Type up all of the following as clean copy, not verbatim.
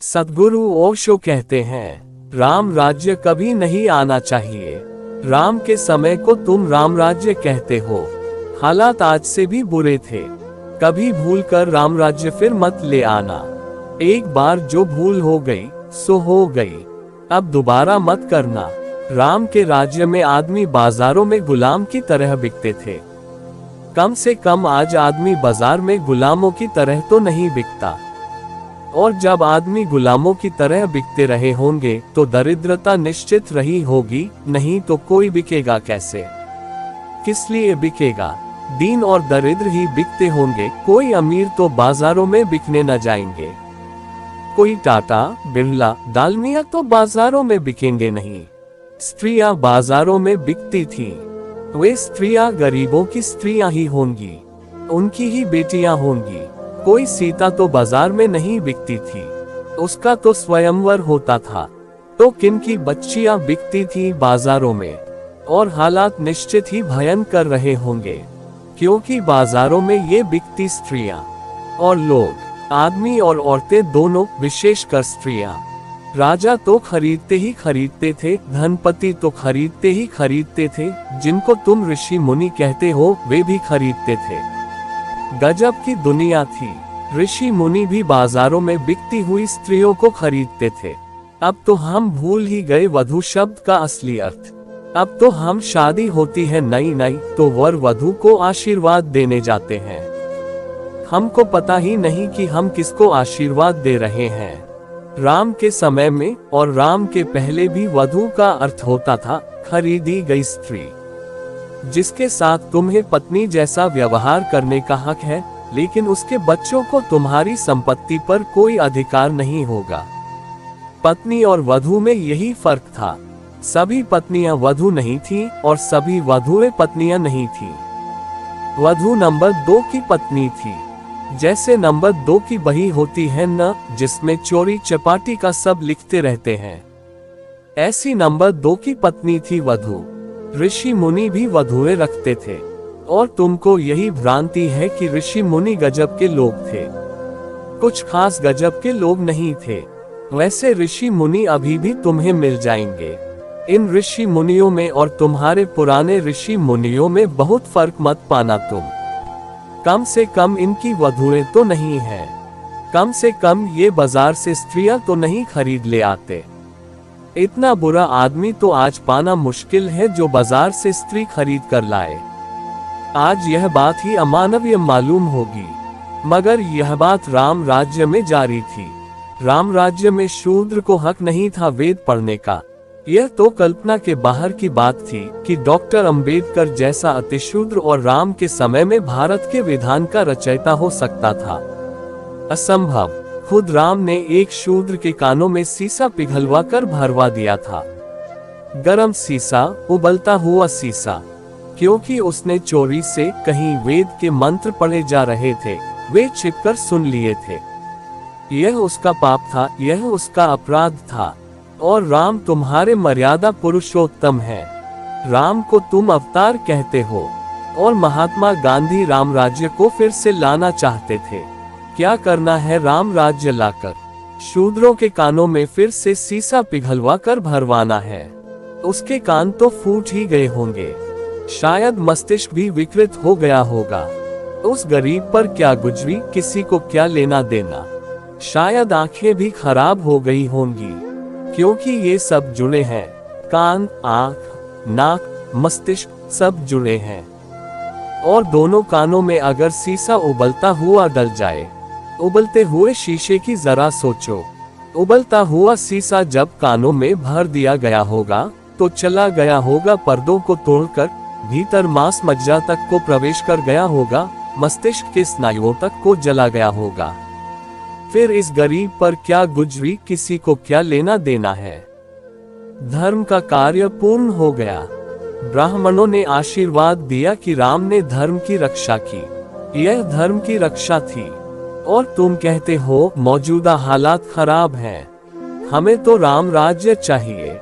सद्गुरु ओशो कहते हैं, राम राज्य कभी नहीं आना चाहिए। राम के समय को तुम राम राज्य कहते हो। हालात आज से भी बुरे थे। कभी भूल कर राम राज्य फिर मत ले आना। एक बार जो भूल हो गई सो हो गई, अब दोबारा मत करना। राम के राज्य में आदमी बाजारों में गुलाम की तरह बिकते थे। कम से कम आज आदमी बाजार में गुलामों की तरह तो नहीं बिकता। और जब आदमी गुलामों की तरह बिकते रहे होंगे तो दरिद्रता निश्चित रही होगी, नहीं तो कोई बिकेगा कैसे? किस लिए बिकेगा? दीन और दरिद्र ही बिकते होंगे। कोई अमीर तो बाजारों में बिकने न जाएंगे। कोई टाटा, बिरला, दालमिया तो बाजारों में बिकेंगे नहीं। स्त्रियां बाजारों में बिकती थीं। वे स्त्रियां गरीबों की स्त्रियां ही होंगी, उनकी ही बेटियां होंगी। कोई सीता तो बाजार में नहीं बिकती थी, उसका तो स्वयंवर होता था। तो किन की बच्चियां बिकती थी बाजारों में? और हालात निश्चित ही भयंकर रहे होंगे, क्योंकि बाजारों में ये बिकती स्त्रियां और लोग, आदमी और औरतें दोनों, विशेषकर स्त्रियां। राजा तो खरीदते ही खरीदते थे, धनपति तो खरीदते ही खरीदते थे, जिनको तुम ऋषि मुनि कहते हो वे भी खरीदते थे। गजब की दुनिया थी। ऋषि मुनि भी बाजारों में बिकती हुई स्त्रियों को खरीदते थे। अब तो हम भूल ही गए वधू शब्द का असली अर्थ। अब तो हम शादी होती है नई नई तो वर वधू को आशीर्वाद देने जाते हैं। हमको पता ही नहीं कि हम किसको आशीर्वाद दे रहे हैं। राम के समय में और राम के पहले भी वधू का अर्थ होता था खरीदी गई स्त्री, जिसके साथ तुम्हें पत्नी जैसा व्यवहार करने का हक है, लेकिन उसके बच्चों को तुम्हारी संपत्ति पर कोई अधिकार नहीं होगा। पत्नी और वधू में यही फर्क था। सभी पत्नियां वधू नहीं थीं और सभी वधुएं पत्नियां नहीं थीं। वधू नंबर 2 की पत्नी थी, जैसे नंबर 2 की बही होती है न, जिसमें चोरी चपाटी का सब लिखते रहते हैं, ऐसी नंबर 2 की पत्नी थी वधू। ऋषि मुनि भी वधुएं रखते थे, और तुमको यही भ्रांति है कि ऋषि मुनि गजब के लोग थे। कुछ खास गजब के लोग नहीं थे। वैसे ऋषि मुनि अभी भी तुम्हें मिल जाएंगे। इन ऋषि मुनियों में और तुम्हारे पुराने ऋषि मुनियों में बहुत फर्क मत पाना तुम। कम से कम इनकी वधुएं तो नहीं है। कम से कम ये बाजार से स्त्रियां तो नहीं खरीद ले आते। इतना बुरा आदमी तो आज पाना मुश्किल है जो बाजार से स्त्री खरीद कर लाए। आज यह बात ही अमानवीय मालूम होगी, मगर यह बात राम राज्य में जारी थी। राम राज्य में शूद्र को हक नहीं था वेद पढ़ने का। यह तो कल्पना के बाहर की बात थी कि डॉक्टर अंबेडकर जैसा अतिशूद्र और राम के समय में भारत के विधान का रचयिता हो सकता था। असंभव। खुद राम ने एक शूद्र के कानों में सीसा पिघलवा कर भरवा दिया था। गरम सीसा, उबलता हुआ सीसा, क्योंकि उसने चोरी से कहीं वेद के मंत्र पढ़े जा रहे थे, वे छिपकर सुन लिए थे। यह उसका पाप था, यह उसका अपराध था। और राम तुम्हारे मर्यादा पुरुषोत्तम है। राम को तुम अवतार कहते हो, और महात्मा गांधी राम राज्य को फिर से लाना चाहते थे। क्या करना है राम राज्य लाकर? शूद्रों के कानों में फिर से सीसा पिघलवा कर भरवाना है। उसके कान तो फूट ही गए होंगे, शायद मस्तिष्क भी विकृत हो गया होगा। उस गरीब पर क्या गुजरी, किसी को क्या लेना देना। शायद आंखें भी खराब हो गई होंगी, क्योंकि ये सब जुड़े हैं। कान, आंख, नाक, मस्तिष्क सब जुड़े हैं। और दोनों कानों में अगर सीसा उबलता हुआ डल जाए, उबलते हुए शीशे की जरा सोचो। उबलता हुआ सीसा जब कानों में भर दिया गया होगा तो चला गया होगा पर्दों को तोड़कर, भीतर मांस मज्जा तक को प्रवेश कर गया होगा, मस्तिष्क के स्नायुओं तक को जला गया होगा। फिर इस गरीब पर क्या गुजरी, किसी को क्या लेना देना है। धर्म का कार्य पूर्ण हो गया। ब्राह्मणों ने आशीर्वाद दिया कि राम ने धर्म की रक्षा की। यह धर्म की रक्षा थी। और तुम कहते हो मौजूदा हालात खराब हैं, हमें तो राम राज्य चाहिए।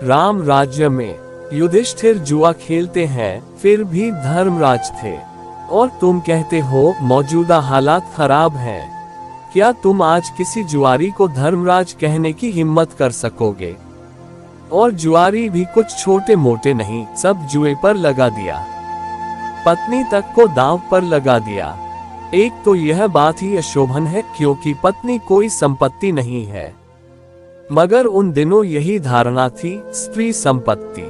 राम राज्य में युधिष्ठिर जुआ खेलते हैं, फिर भी धर्मराज थे। और तुम कहते हो मौजूदा हालात खराब हैं। क्या तुम आज किसी जुआरी को धर्मराज कहने की हिम्मत कर सकोगे? और जुआरी भी कुछ छोटे मोटे नहीं, सब जुए पर लगा दिया, पत्नी तक को दांव पर लगा दिया। एक तो यह बात ही अशोभन है क्योंकि पत्नी कोई संपत्ति नहीं है, मगर उन दिनों यही धारणा थी, स्त्री संपत्ति।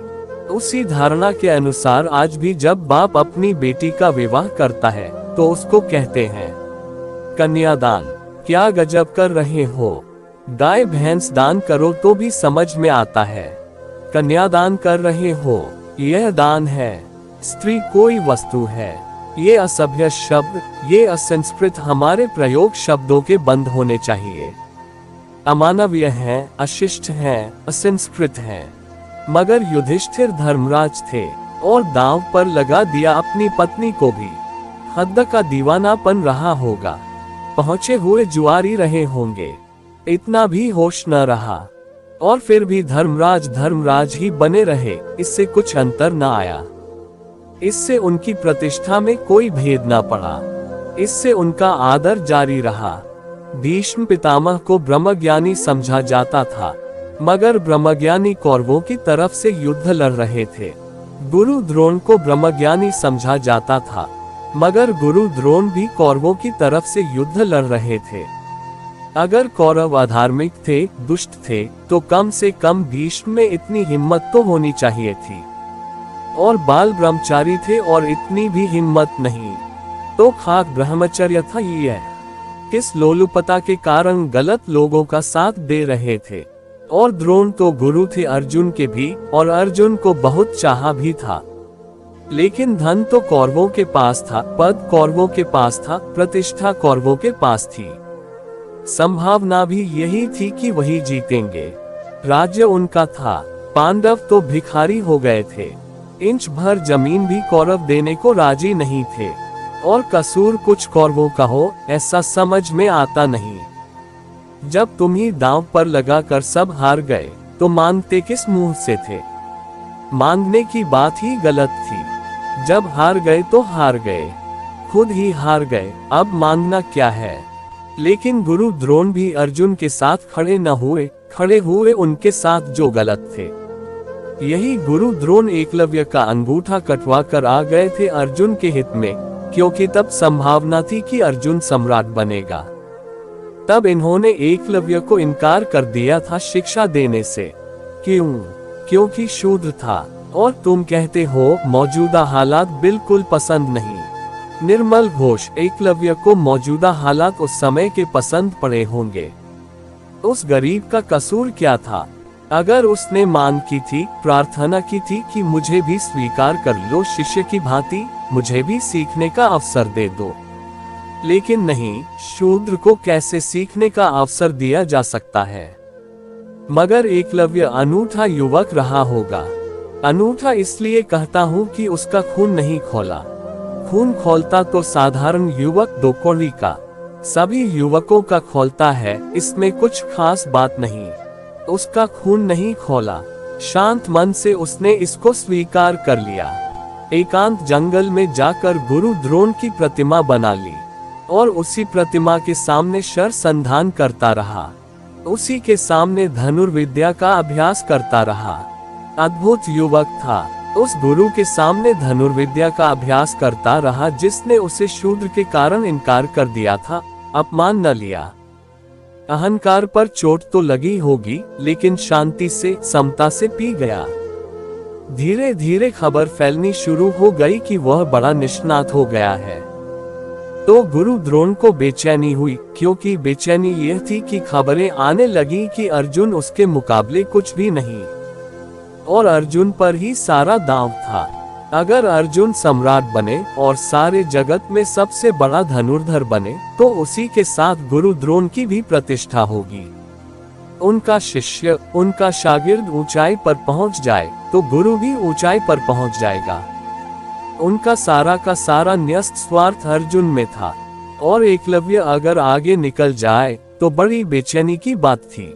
उसी धारणा के अनुसार आज भी जब बाप अपनी बेटी का विवाह करता है तो उसको कहते हैं कन्यादान। क्या गजब कर रहे हो? गाय भैंस दान करो तो भी समझ में आता है, कन्यादान कर रहे हो, यह दान है। स्त्री कोई वस्तु है। ये असभ्य शब्द, ये असंस्कृत हमारे प्रयोग शब्दों के बंद होने चाहिए। अमानवीय है, अशिष्ट है, असंस्कृत है। मगर युधिष्ठिर धर्मराज थे और दांव पर लगा दिया अपनी पत्नी को भी। हद का दीवानापन रहा होगा, पहुंचे हुए जुआरी रहे होंगे, इतना भी होश न रहा। और फिर भी धर्मराज ही बने रहे, इससे कुछ अंतर न आया। इससे उनकी प्रतिष्ठा में कोई भेद न पड़ा, इससे उनका आदर जारी रहा। भीष्म पितामह को ब्रह्मज्ञानी समझा जाता था, मगर ब्रह्मज्ञानी कौरवों की तरफ से युद्ध लड़ रहे थे। गुरु द्रोण को ब्रह्मज्ञानी समझा जाता था, मगर गुरु द्रोण भी कौरवों की तरफ से युद्ध लड़ रहे थे। अगर कौरव अधार्मिक थे, दुष्ट थे, तो कम से कम भीष्म में इतनी हिम्मत तो होनी चाहिए थी। और बाल ब्रह्मचारी थे और इतनी भी हिम्मत नहीं, तो खाक ब्रह्मचर्य था यह। किस लोलुपता के कारण गलत लोगों का साथ दे रहे थे। और द्रोण तो गुरु थे अर्जुन के भी, और अर्जुन को बहुत चाहा भी था। लेकिन धन तो कौरवों के पास था, पद कौरवों के पास था, प्रतिष्ठा कौरवों के पास थी। संभावना भी यही थी कि वही जीतेंगे। राज्य उनका था, पांडव तो भिखारी हो गए थे। इंच भर जमीन भी कौरव देने को राजी नहीं थे। और कसूर कुछ कौरवों का हो, ऐसा समझ में आता नहीं। जब तुम ही दांव पर लगाकर सब हार गए, तो मांगते किस मुंह से थे? मांगने की बात ही गलत थी। जब हार गए तो हार गए, खुद ही हार गए, अब मांगना क्या है? लेकिन गुरु द्रोण भी अर्जुन के साथ खड़े न हुए, खड़े हुए उनके साथ जो गलत थे। यही गुरु द्रोण एकलव्य का अंगूठा कटवा कर आ गए थे अर्जुन के हित में, क्योंकि तब संभावना थी कि अर्जुन सम्राट बनेगा। तब इन्होंने एकलव्य को इनकार कर दिया था शिक्षा देने से। क्यों? क्योंकि शूद्र था। और तुम कहते हो मौजूदा हालात बिल्कुल पसंद नहीं। निर्मल घोष, एकलव्य को मौजूदा हालात उस समय के पसंद पड़े होंगे। उस गरीब का कसूर क्या था? अगर उसने मांग की थी, प्रार्थना की थी कि मुझे भी स्वीकार कर लो शिष्य की भांति, मुझे भी सीखने का अवसर दे दो। लेकिन नहीं, शूद्र को कैसे सीखने का अवसर दिया जा सकता है? मगर एकलव्य अनूठा युवक रहा होगा। अनूठा इसलिए कहता हूँ कि उसका खून नहीं खोला। खून खोलता तो साधारण युवक दो कौड़ी का, सभी युवकों का खोलता है, इसमें कुछ खास बात नहीं। उसका खून नहीं खोला, शांत मन से उसने इसको स्वीकार कर लिया। एकांत जंगल में जाकर गुरु द्रोण की प्रतिमा बना ली और उसी प्रतिमा के सामने शर संधान करता रहा। उसी के सामने धनुर्विद्या का अभ्यास करता रहा। अद्भुत युवक था। उस गुरु के सामने धनुर्विद्या का अभ्यास करता रहा जिसने उसे शूद्र के कारण इनकार कर दिया था, अपमान न लिया। अहंकार पर चोट तो लगी होगी, लेकिन शांति से, समता से पी गया। धीरे धीरे खबर फैलनी शुरू हो गई कि वह बड़ा निष्णात हो गया है। तो गुरु द्रोण को बेचैनी हुई, क्योंकि बेचैनी यह थी कि खबरें आने लगी कि अर्जुन उसके मुकाबले कुछ भी नहीं, और अर्जुन पर ही सारा दांव था। अगर अर्जुन सम्राट बने और सारे जगत में सबसे बड़ा धनुर्धर बने, तो उसी के साथ गुरु द्रोण की भी प्रतिष्ठा होगी। उनका शिष्य, उनका शागिर्द ऊंचाई पर पहुंच जाए, तो गुरु भी ऊंचाई पर पहुंच जाएगा। उनका सारा का सारा न्यस्त स्वार्थ अर्जुन में था, और एकलव्य अगर आगे निकल जाए तो बड़ी बेचैनी की बात थी।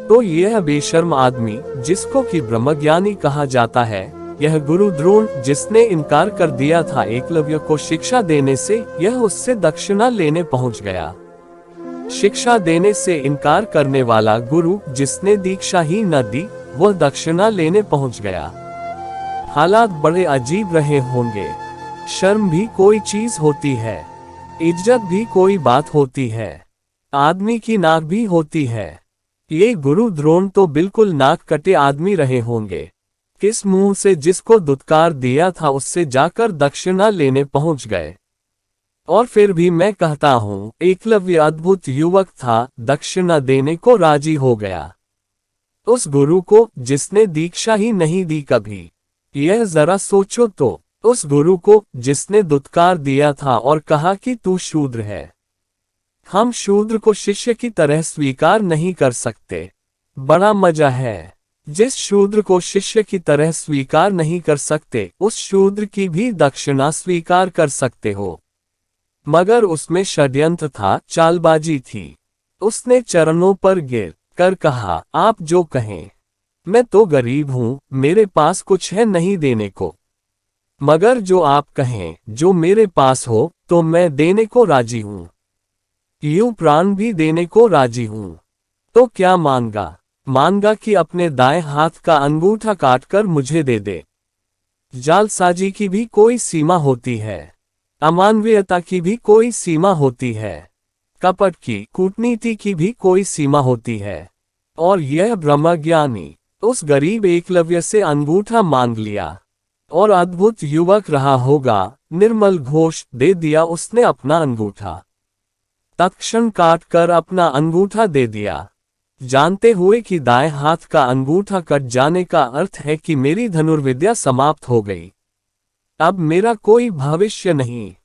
तो यह बेशर्म आदमी, जिसको कि ब्रह्मज्ञानी कहा जाता है, यह गुरु द्रोण, जिसने इनकार कर दिया था एकलव्य को शिक्षा देने से, यह उससे दक्षिणा लेने पहुंच गया। शिक्षा देने से इनकार करने वाला गुरु जिसने दीक्षा ही न दी, वह दक्षिणा लेने पहुंच गया। हालात बड़े अजीब रहे होंगे। शर्म भी कोई चीज होती है, इज्जत भी कोई बात होती है, आदमी की नाक भी होती है। ये गुरु द्रोण तो बिल्कुल नाक कटे आदमी रहे होंगे। किस मुंह से जिसको दुत्कार दिया था उससे जाकर दक्षिणा लेने पहुंच गए। और फिर भी मैं कहता हूं, एकलव्य अद्भुत युवक था, दक्षिणा देने को राजी हो गया। उस गुरु को जिसने दीक्षा ही नहीं दी कभी। यह जरा सोचो तो, उस गुरु को जिसने दुत्कार दिया था और कहा कि तू शूद्र है। हम शूद्र को शिष्य की तरह स्वीकार नहीं कर सकते। बड़ा मजा है। जिस शूद्र को शिष्य की तरह स्वीकार नहीं कर सकते, उस शूद्र की भी दक्षिणा स्वीकार कर सकते हो। मगर उसमें षड्यंत्र था, चालबाजी थी। उसने चरणों पर गिर कर कहा, आप जो कहें। मैं तो गरीब हूं, मेरे पास कुछ है नहीं देने को। मगर जो आप कहें, जो मेरे पास हो, तो मैं देने को राजी हूं। यूं प्राण भी देने को राजी हूं। तो क्या मांगा? मांगा कि अपने दाएं हाथ का अंगूठा काटकर मुझे दे दे। जालसाजी की भी कोई सीमा होती है, अमानवीयता की भी कोई सीमा होती है, कपट की, कूटनीति की भी कोई सीमा होती है। और यह ब्रह्मज्ञानी उस गरीब एकलव्य से अंगूठा मांग लिया। और अद्भुत युवक रहा होगा, निर्मल घोष दे दिया उसने अपना अंगूठा। तत्क्षण काट कर अपना अंगूठा दे दिया, जानते हुए कि दाएं हाथ का अंगूठा कट जाने का अर्थ है कि मेरी धनुर्विद्या समाप्त हो गई। अब मेरा कोई भविष्य नहीं।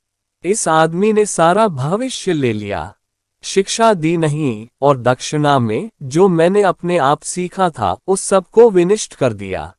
इस आदमी ने सारा भविष्य ले लिया। शिक्षा दी नहीं, और दक्षिणा में जो मैंने अपने आप सीखा था उस सब को विनिष्ट कर दिया।